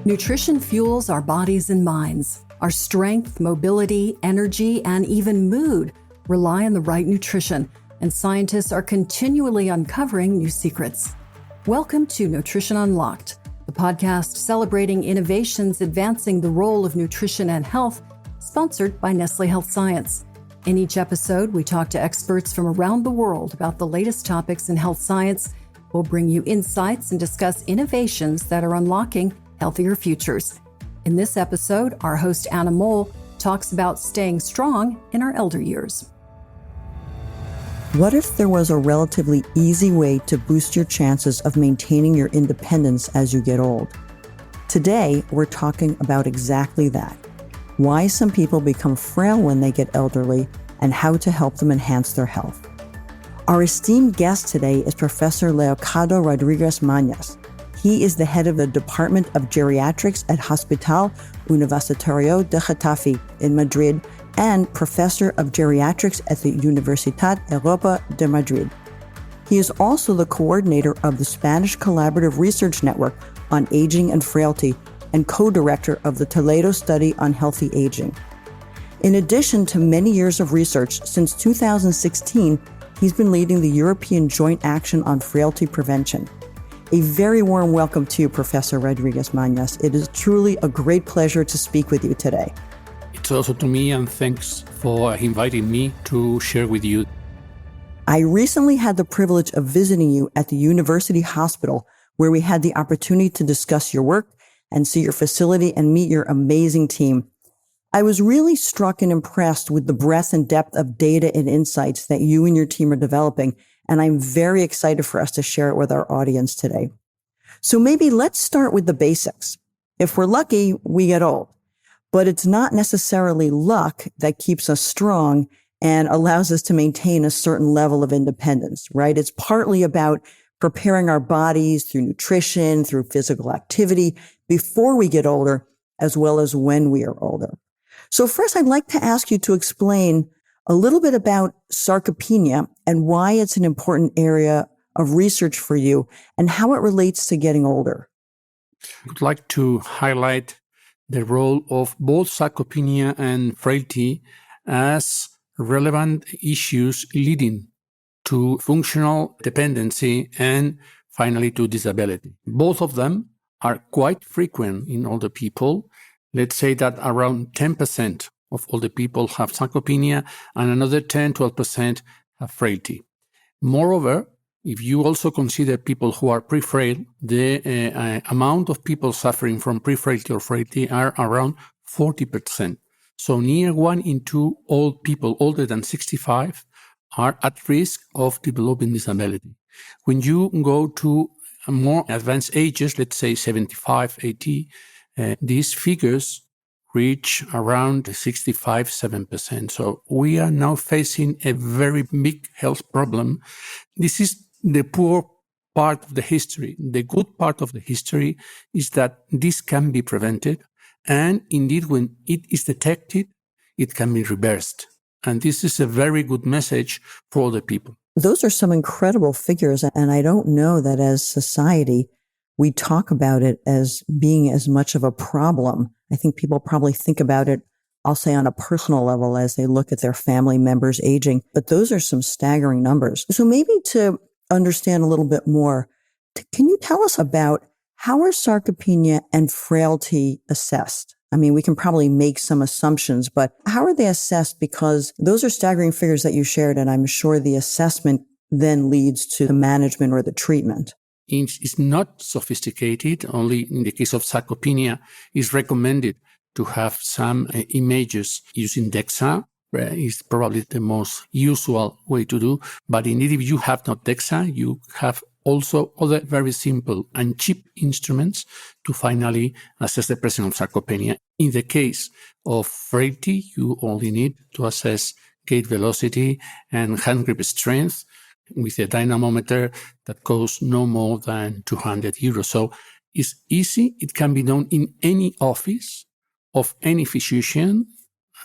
Nutrition fuels our bodies and minds. Our strength, mobility, energy, and even mood rely on the right nutrition, and scientists are continually uncovering new secrets. Welcome to Nutrition Unlocked, the podcast celebrating innovations advancing the role of nutrition and health, sponsored by Nestlé Health Science. In each episode, we talk to experts from around the world about the latest topics in health science. We'll bring you insights and discuss innovations that are unlocking healthier futures. In this episode, our host Anna Mohl talks about staying strong in our elder years. What if there was a relatively easy way to boost your chances of maintaining your independence as you get old? Today, we're talking about exactly that. Why some people become frail when they get elderly and how to help them enhance their health. Our esteemed guest today is Professor Leocadio Rodriguez Mañas. He is the head of the Department of Geriatrics at Hospital Universitario de Getafe in Madrid and Professor of Geriatrics at the Universidad Europea de Madrid. He is also the coordinator of the Spanish Collaborative Research Network on Aging and Frailty and co-director of the Toledo Study on Healthy Aging. In addition to many years of research, since 2016, he's been leading the European Joint Action on Frailty Prevention. A very warm welcome to you, Professor Rodriguez Mañas. It is truly a great pleasure to speak with you today. It's also to me, and thanks for inviting me to share with you. I recently had the privilege of visiting you at the University Hospital, where we had the opportunity to discuss your work and see your facility and meet your amazing team. I was really struck and impressed with the breadth and depth of data and insights that you and your team are developing, and I'm very excited for us to share it with our audience today. So maybe let's start with the basics. If we're lucky, we get old, but it's not necessarily luck that keeps us strong and allows us to maintain a certain level of independence, right? It's partly about preparing our bodies through nutrition, through physical activity before we get older, as well as when we are older. So first, I'd like to ask you to explain a little bit about sarcopenia and why it's an important area of research for you and how it relates to getting older. I would like to highlight the role of both sarcopenia and frailty as relevant issues leading to functional dependency and finally to disability. Both of them are quite frequent in older people. Let's say that around 10% of older people have sarcopenia and another 10-12% have frailty. Moreover, if you also consider people who are pre-frail, the amount of people suffering from pre-frailty or frailty are around 40%. So near 1 in 2 old people older than 65 are at risk of developing disability. When you go to more advanced ages, let's say 75, 80, these figures reach around 65-7%. So we are now facing a very big health problem. This is the poor part of the history. The good part of the history is that this can be prevented. And indeed, when it is detected, it can be reversed. And this is a very good message for all the people. Those are some incredible figures. And I don't know that as society, we talk about it as being as much of a problem. I think people probably think about it, I'll say on a personal level as they look at their family members aging, but those are some staggering numbers. So maybe to understand a little bit more, can you tell us about how are sarcopenia and frailty assessed? I mean, we can probably make some assumptions, but how are they assessed? Because those are staggering figures that you shared, and I'm sure the assessment then leads to the management or the treatment. It's not sophisticated. Only in the case of sarcopenia, it's recommended to have some images using DEXA. Is probably the most usual way to do. But indeed, if you have not DEXA, you have also other very simple and cheap instruments to finally assess the presence of sarcopenia. In the case of frailty, you only need to assess gait velocity and hand grip strength with a dynamometer that costs no more than 200 euros. So it's easy. It can be done in any office of any physician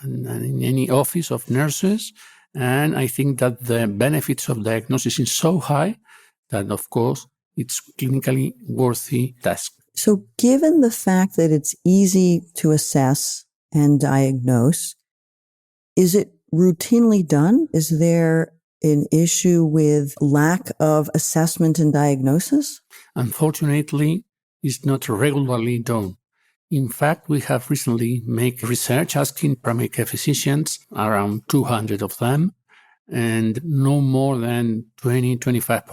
and in any office of nurses. And I think that the benefits of diagnosis is so high that, of course, it's clinically worthy task. So given the fact that it's easy to assess and diagnose, is it routinely done? Is there an issue with lack of assessment and diagnosis? Unfortunately, it's not regularly done. In fact, we have recently made research asking primary care physicians, around 200 of them, and no more than 25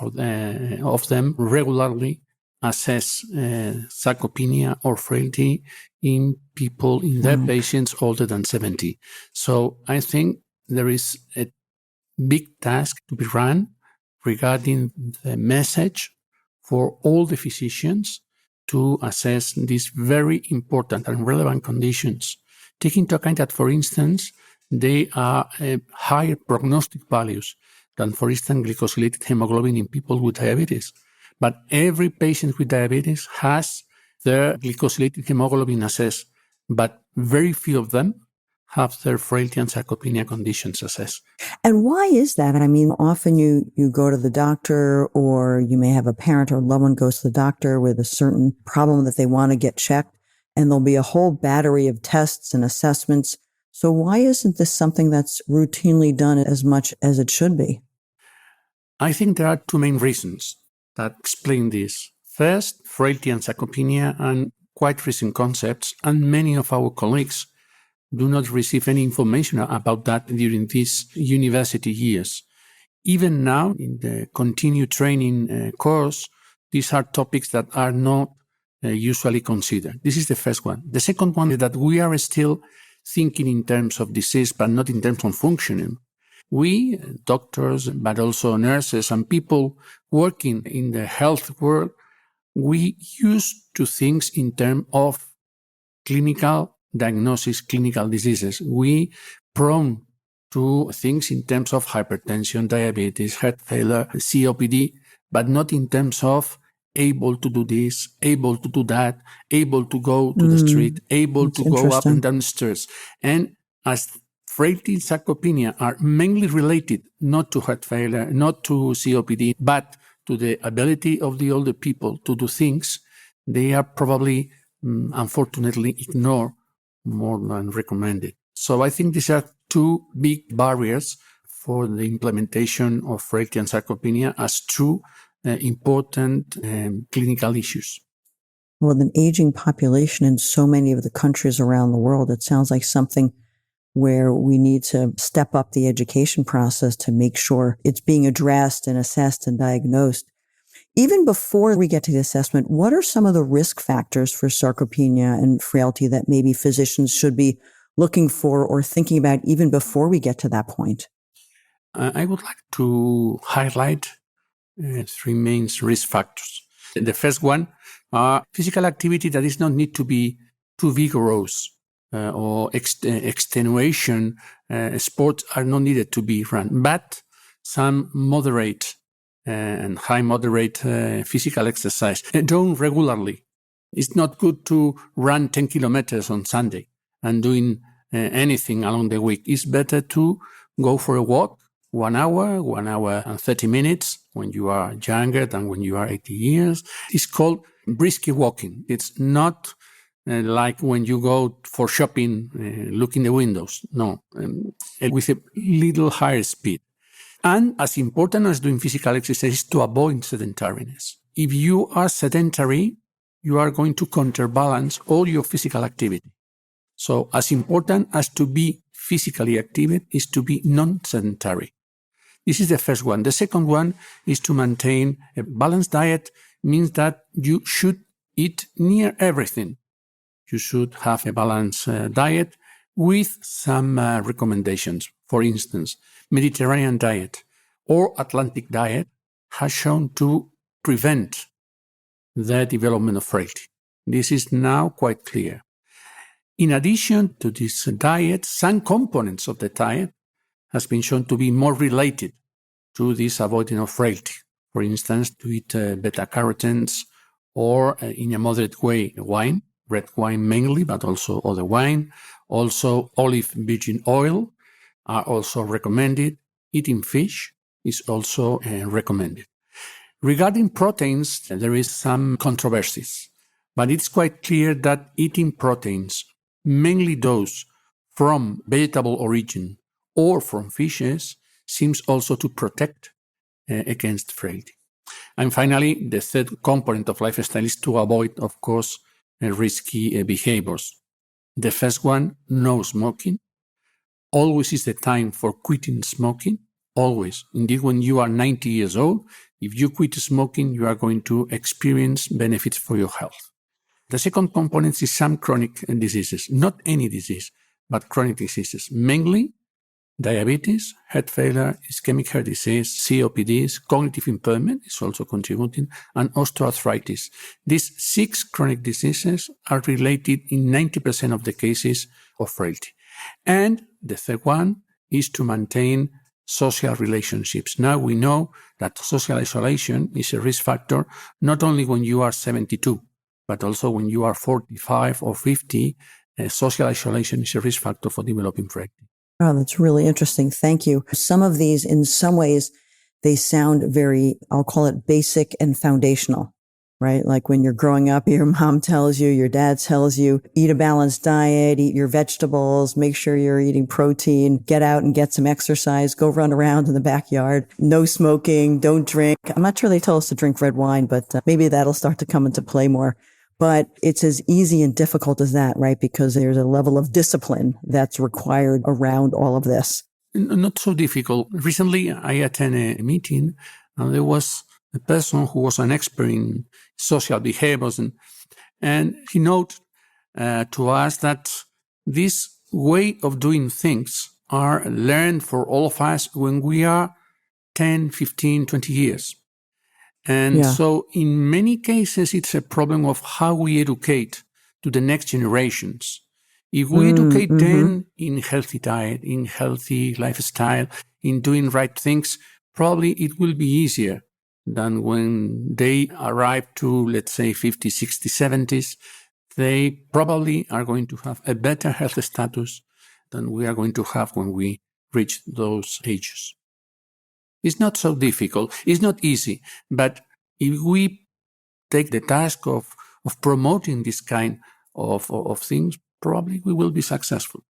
of them regularly assess sarcopenia or frailty in people, in their patients older than 70. So I think there is a big task to be run regarding the message for all the physicians to assess these very important and relevant conditions, taking into account that, for instance, they are higher prognostic values than, for instance, glycosylated hemoglobin in people with diabetes. But every patient with diabetes has their glycosylated hemoglobin assessed, but very few of them have their frailty and sarcopenia conditions assessed. And why is that? I mean, often you go to the doctor, or you may have a parent or loved one goes to the doctor with a certain problem that they want to get checked, and there'll be a whole battery of tests and assessments. So why isn't this something that's routinely done as much as it should be? I think there are two main reasons that explain this. First, frailty and sarcopenia are quite recent concepts, and many of our colleagues do not receive any information about that during these university years. Even now, in the continued training course, these are topics that are not usually considered. This is the first one. The second one is that we are still thinking in terms of disease, but not in terms of functioning. We, doctors, but also nurses and people working in the health world, we used to think in terms of clinical diagnosis, clinical diseases. We prone to things in terms of hypertension, diabetes, heart failure, COPD, but not in terms of able to do this, able to do that, able to go to the street, able to go up and down the stairs. And as frailty and sarcopenia are mainly related not to heart failure, not to COPD, but to the ability of the older people to do things, they are probably, unfortunately, ignored more than recommended. So I think these are two big barriers for the implementation of frailty and sarcopenia as two important clinical issues. With an aging population in so many of the countries around the world, it sounds like something where we need to step up the education process to make sure it's being addressed and assessed and diagnosed. Even before we get to the assessment, what are some of the risk factors for sarcopenia and frailty that maybe physicians should be looking for or thinking about even before we get to that point? I would like to highlight three main risk factors. The first one are physical activity that does not need to be too vigorous or extenuation. Sports are not needed to be run, but some moderate and high moderate physical exercise done regularly. It's not good to run 10 kilometers on Sunday and doing anything along the week. It's better to go for a walk 1 hour and 30 minutes when you are younger than when you are 80 years. It's called brisk walking. It's not like when you go for shopping, look in the windows. No, with a little higher speed. And as important as doing physical exercise is to avoid sedentariness. If you are sedentary, you are going to counterbalance all your physical activity. So as important as to be physically active is to be non-sedentary. This is the first one. The second one is to maintain a balanced diet, means that you should eat near everything. You should have a balanced diet with some recommendations. For instance, Mediterranean diet or Atlantic diet has shown to prevent the development of frailty. This is now quite clear. In addition to this diet, some components of the diet has been shown to be more related to this avoiding of frailty. For instance, to eat beta-carotenes or in a moderate way, wine, red wine mainly, but also other wine. Also, olive virgin oil are also recommended. Eating fish is also recommended. Regarding proteins, there is some controversies. But it's quite clear that eating proteins, mainly those from vegetable origin or from fishes, seems also to protect against frailty. And finally, the third component of lifestyle is to avoid, of course, risky behaviors. The first one, no smoking. Always is the time for quitting smoking. Always. Indeed, when you are 90 years old, if you quit smoking, you are going to experience benefits for your health. The second component is some chronic diseases, not any disease, but chronic diseases, mainly diabetes, heart failure, ischemic heart disease, COPDs, cognitive impairment is also contributing, and osteoarthritis. These 6 chronic diseases are related in 90% of the cases of frailty. And the third one is to maintain social relationships. Now we know that social isolation is a risk factor not only when you are 72, but also when you are 45 or 50. Social isolation is a risk factor for developing frailty. Oh, that's really interesting. Thank you. Some of these, in some ways, they sound very, I'll call it basic and foundational, right? Like when you're growing up, your mom tells you, your dad tells you, eat a balanced diet, eat your vegetables, make sure you're eating protein, get out and get some exercise, go run around in the backyard, no smoking, don't drink. I'm not sure they tell us to drink red wine, but maybe that'll start to come into play more. But it's as easy and difficult as that, right? Because there's a level of discipline that's required around all of this. Not so difficult. Recently, I attended a meeting, and there was a person who was an expert in social behaviors, and he noted to us that this way of doing things are learned for all of us when we are 10, 15, 20 years. And so in many cases, it's a problem of how we educate to the next generations. If we educate them in healthy diet, in healthy lifestyle, in doing right things, probably it will be easier than when they arrive to, let's say, 50, 60, 70s. They probably are going to have a better health status than we are going to have when we reach those ages. It's not so difficult. It's not easy. But if we take the task of promoting this kind of things, probably we will be successful.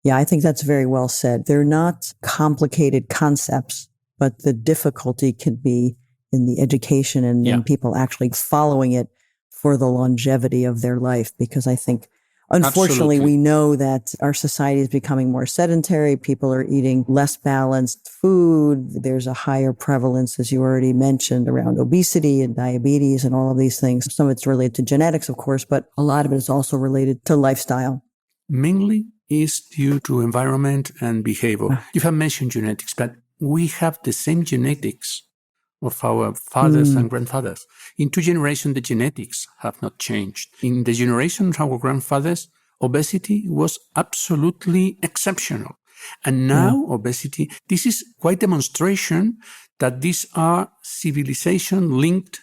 Yeah, I think that's very well said. They're not complicated concepts, but the difficulty can be in the education and in people actually following it for the longevity of their life. Because I think, unfortunately, we know that our society is becoming more sedentary. People are eating less balanced food. There's a higher prevalence, as you already mentioned, around obesity and diabetes and all of these things. Some of it's related to genetics, of course, but a lot of it is also related to lifestyle. Mainly is due to environment and behavior. You have mentioned genetics, but we have the same genetics of our fathers and grandfathers. In 2 generations, the genetics have not changed. In the generation of our grandfathers, obesity was absolutely exceptional. And now obesity, this is quite demonstration that these are civilization-linked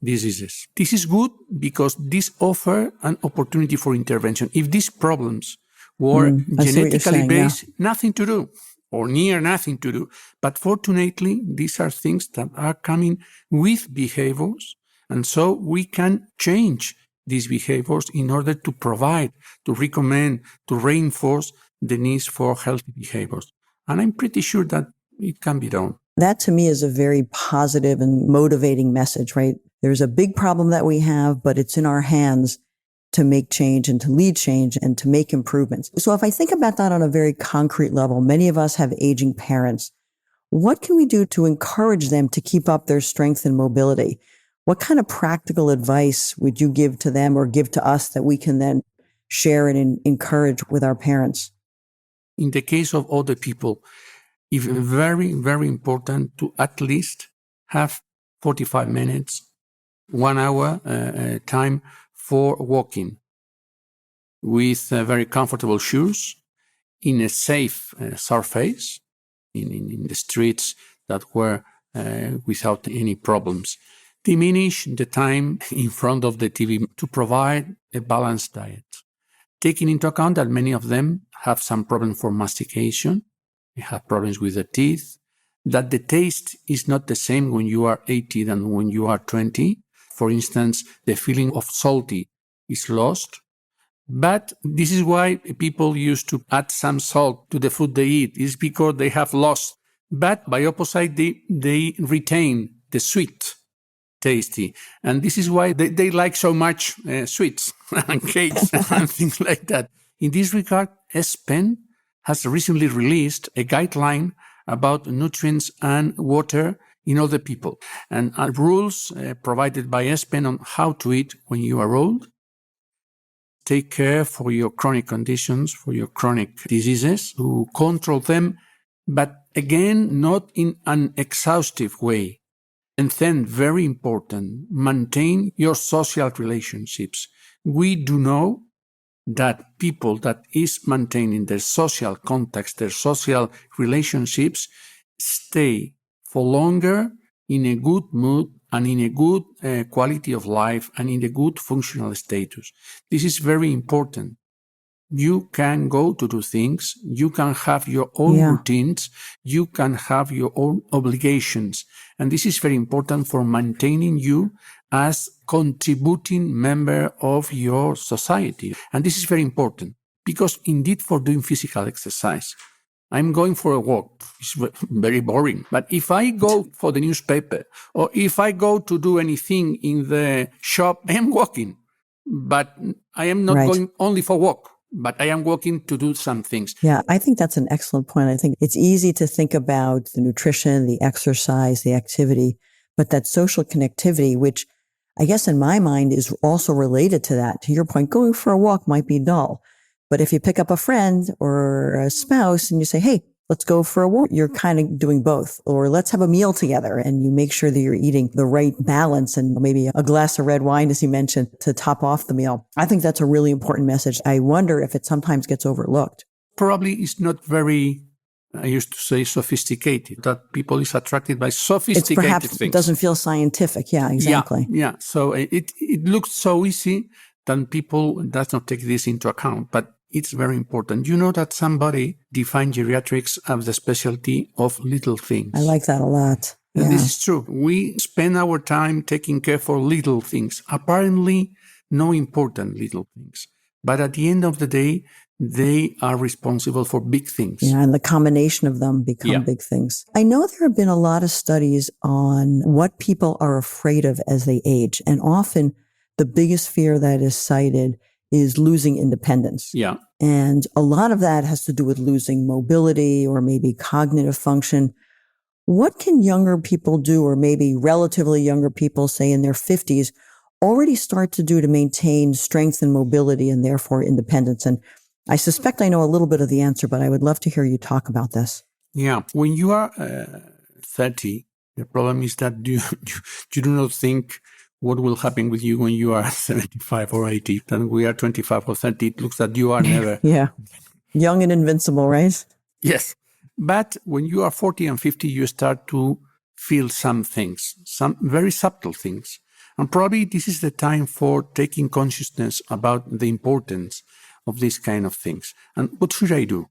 diseases. This is good because this offers an opportunity for intervention. If these problems were genetically based, nothing to do, or near nothing to do. But fortunately, these are things that are coming with behaviors. And so we can change these behaviors in order to provide, to recommend, to reinforce the needs for healthy behaviors. And I'm pretty sure that it can be done. That to me is a very positive and motivating message, right? There's a big problem that we have, but it's in our hands to make change and to lead change and to make improvements. So if I think about that on a very concrete level, many of us have aging parents. What can we do to encourage them to keep up their strength and mobility? What kind of practical advice would you give to them or give to us that we can then share and encourage with our parents? In the case of older people, it's very, very important to at least have 45 minutes, 1 hour time for walking with very comfortable shoes in a safe surface in the streets that were without any problems. Diminish the time in front of the TV to provide a balanced diet. Taking into account that many of them have some problem for mastication, they have problems with the teeth, that the taste is not the same when you are 80 than when you are 20. For instance, the feeling of salty is lost. But this is why people used to add some salt to the food they eat. It's because they have lost. But by opposite, they retain the sweet, tasty. And this is why they like so much sweets and cakes and things like that. In this regard, ESPEN has recently released a guideline about nutrients and water in older people, and rules provided by ESPEN on how to eat when you are old. Take care for your chronic conditions, for your chronic diseases, to control them, but again, not in an exhaustive way. And then, very important, maintain your social relationships. We do know that people that is maintaining their social context, their social relationships, stay for longer in a good mood and in a good quality of life and in a good functional status. This is very important. You can go to do things. You can have your own routines. You can have your own obligations. And this is very important for maintaining you as contributing member of your society. And this is very important because indeed for doing physical exercise, I'm going for a walk. It's very boring. But if I go for the newspaper or if I go to do anything in the shop, I am walking. But I am not going only for walk, but I am walking to do some things. Yeah, I think that's an excellent point. I think it's easy to think about the nutrition, the exercise, the activity, but that social connectivity, which I guess in my mind is also related to that. To your point, going for a walk might be dull. But if you pick up a friend or a spouse and you say, hey, let's go for a walk, you're kind of doing both. Or let's have a meal together, and you make sure that you're eating the right balance and maybe a glass of red wine, as you mentioned, to top off the meal. I think that's a really important message. I wonder if it sometimes gets overlooked. Probably it's not very, I used to say sophisticated, that people is attracted by sophisticated it's perhaps, things. It doesn't feel scientific. Yeah, exactly. Yeah. So it looks so easy that people does not take this into account. But it's very important. You know that somebody defined geriatrics as the specialty of little things. I like that a lot. And this is true. We spend our time taking care for little things, apparently no important little things. But at the end of the day, they are responsible for big things. Yeah, and the combination of them become big things. I know there have been a lot of studies on what people are afraid of as they age. And often the biggest fear that is cited is losing independence. Yeah. And a lot of that has to do with losing mobility or maybe cognitive function. What can younger people do, or maybe relatively younger people, say in their 50s, already start to do to maintain strength and mobility and therefore independence? And I suspect I know a little bit of the answer, but I would love to hear you talk about this. Yeah. When you are 30, the problem is that you do not think what will happen with you when you are 75 or 80. Then we are 25 or 30. It looks that you are never. Yeah. Young and invincible, right? Yes. But when you are 40 and 50, you start to feel some things, some very subtle things. And probably this is the time for taking consciousness about the importance of these kind of things. And what should I do?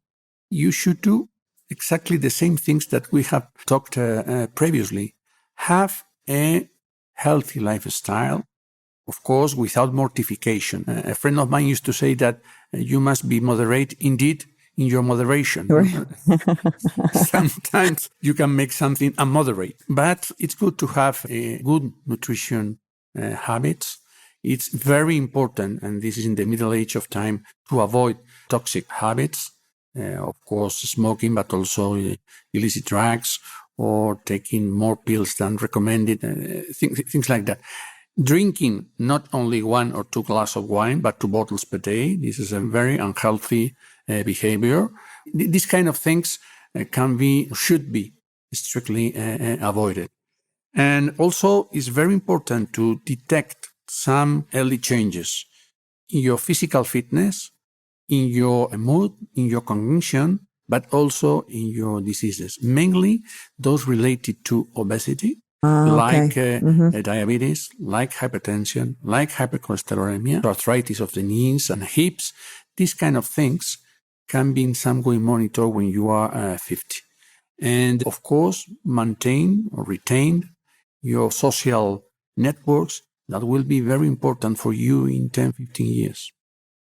You should do exactly the same things that we have talked previously. Have a healthy lifestyle, of course, without mortification. A friend of mine used to say that you must be moderate, indeed, in your moderation. Sure. Sometimes you can make something immoderate, but it's good to have a good nutrition habits. It's very important, and this is in the middle age of time, to avoid toxic habits. Of course, smoking, but also illicit drugs, or taking more pills than recommended, things like that. Drinking not only 1 or 2 glasses of wine, but 2 bottles per day. This is a very unhealthy behavior. These kind of things should be strictly avoided. And also, it's very important to detect some early changes in your physical fitness, in your mood, in your cognition, but also in your diseases, mainly those related to obesity, like diabetes, like hypertension, like hypercholesterolemia, arthritis of the knees and hips. These kind of things can be in some way monitored when you are 50. And of course, maintain or retain your social networks that will be very important for you in 10, 15 years.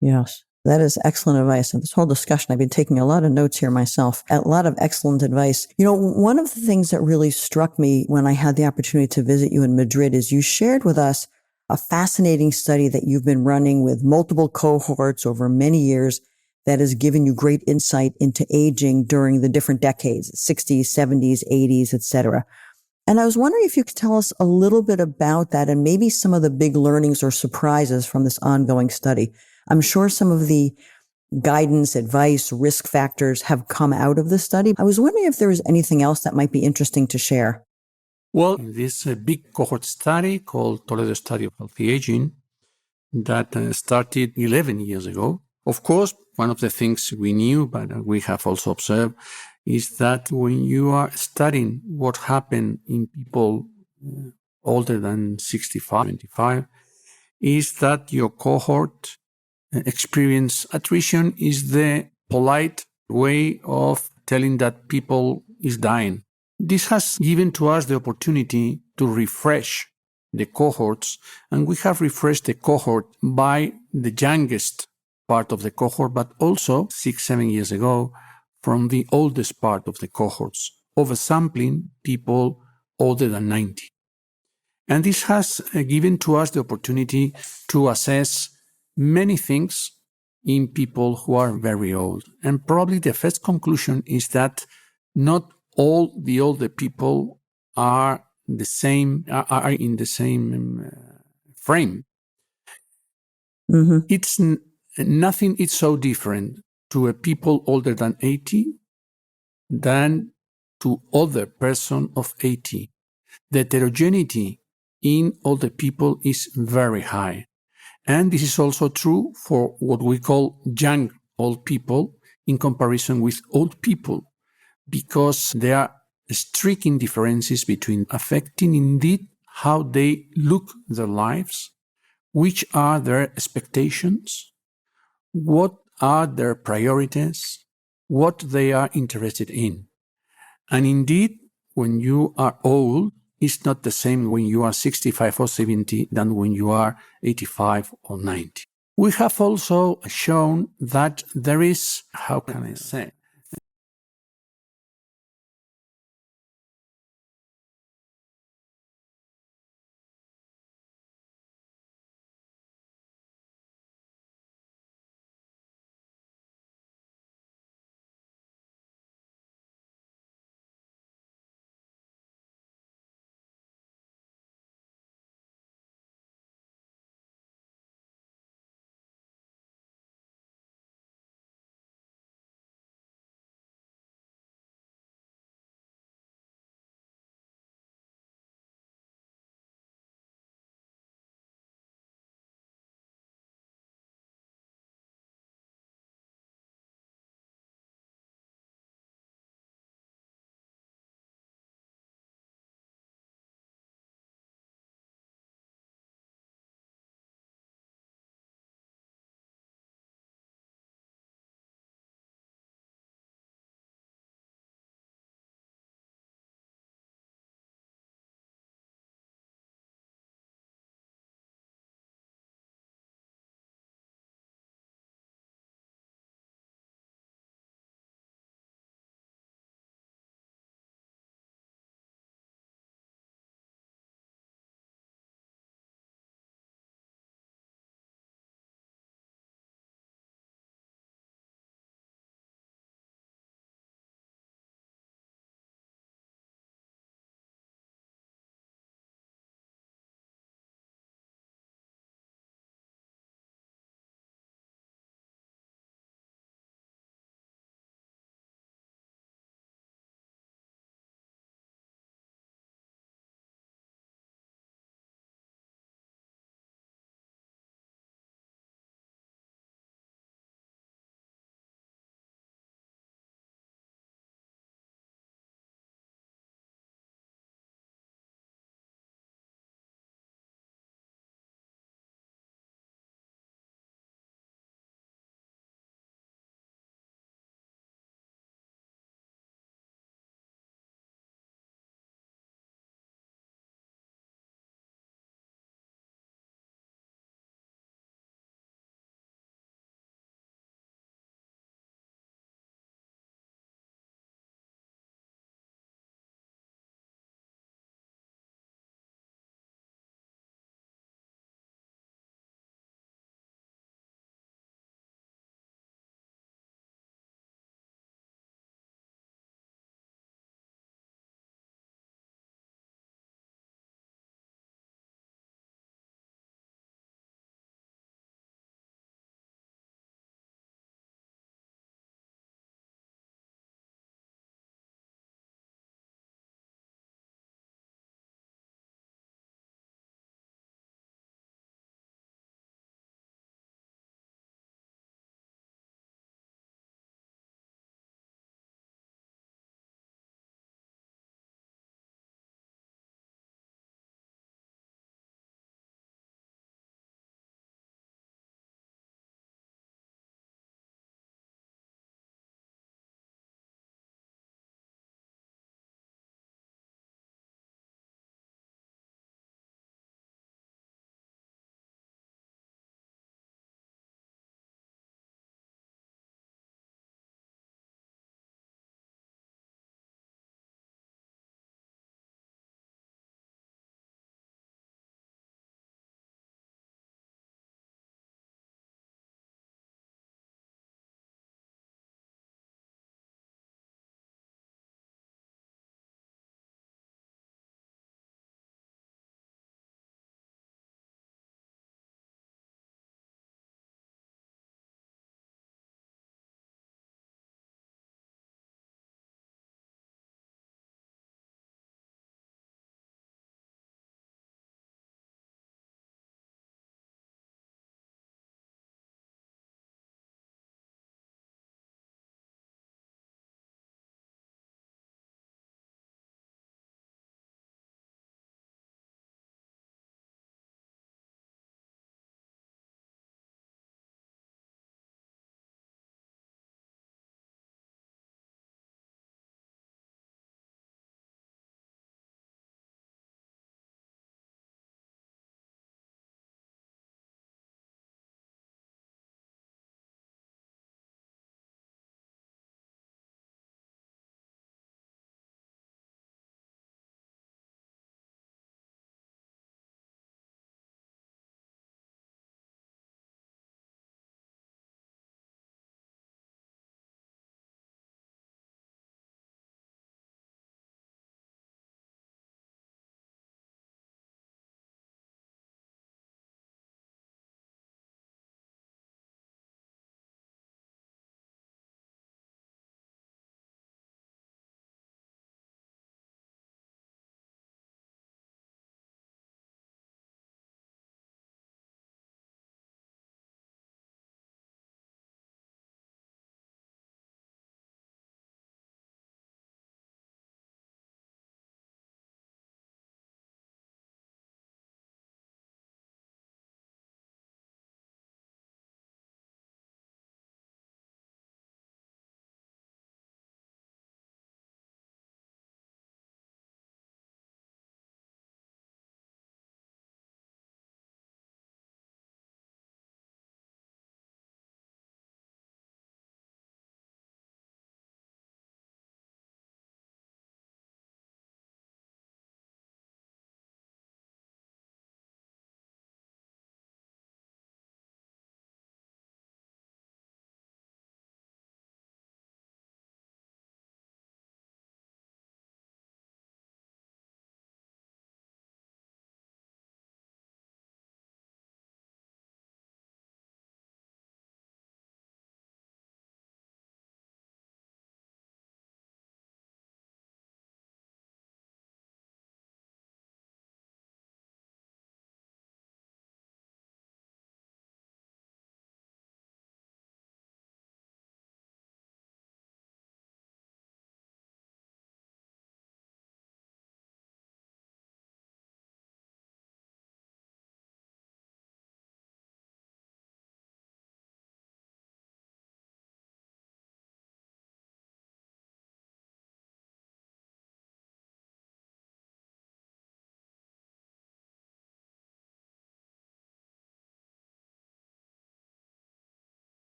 Yes, that is excellent advice. And this whole discussion, I've been taking a lot of notes here myself, a lot of excellent advice. You know, one of the things that really struck me when I had the opportunity to visit you in Madrid is you shared with us a fascinating study that you've been running with multiple cohorts over many years that has given you great insight into aging during the different decades, 60s, 70s, 80s, et cetera. And I was wondering if you could tell us a little bit about that and maybe some of the big learnings or surprises from this ongoing study. I'm sure some of the guidance, advice, risk factors have come out of the study. I was wondering if there was anything else that might be interesting to share. Well, in this big cohort study called Toledo Study of Healthy Aging that started 11 years ago, of course, one of the things we knew, but we have also observed, is that when you are studying what happened in people older than 65, 75, is that your cohort experience attrition is the polite way of telling that people is dying. This has given to us the opportunity to refresh the cohorts, and we have refreshed the cohort by the youngest part of the cohort, but also 6-7 years ago from the oldest part of the cohorts, oversampling people older than 90. And this has given to us the opportunity to assess many things in people who are very old. And probably the first conclusion is that not all the older people are in the same frame. Mm-hmm. Nothing is so different to a people older than 80 than to other person of 80. The heterogeneity in older people is very high. And this is also true for what we call young old people in comparison with old people, because there are striking differences between affecting indeed how they look their lives, which are their expectations, what are their priorities, what they are interested in. And indeed, when you are old, it's not the same when you are 65 or 70 than when you are 85 or 90. We have also shown that there is, how can I say,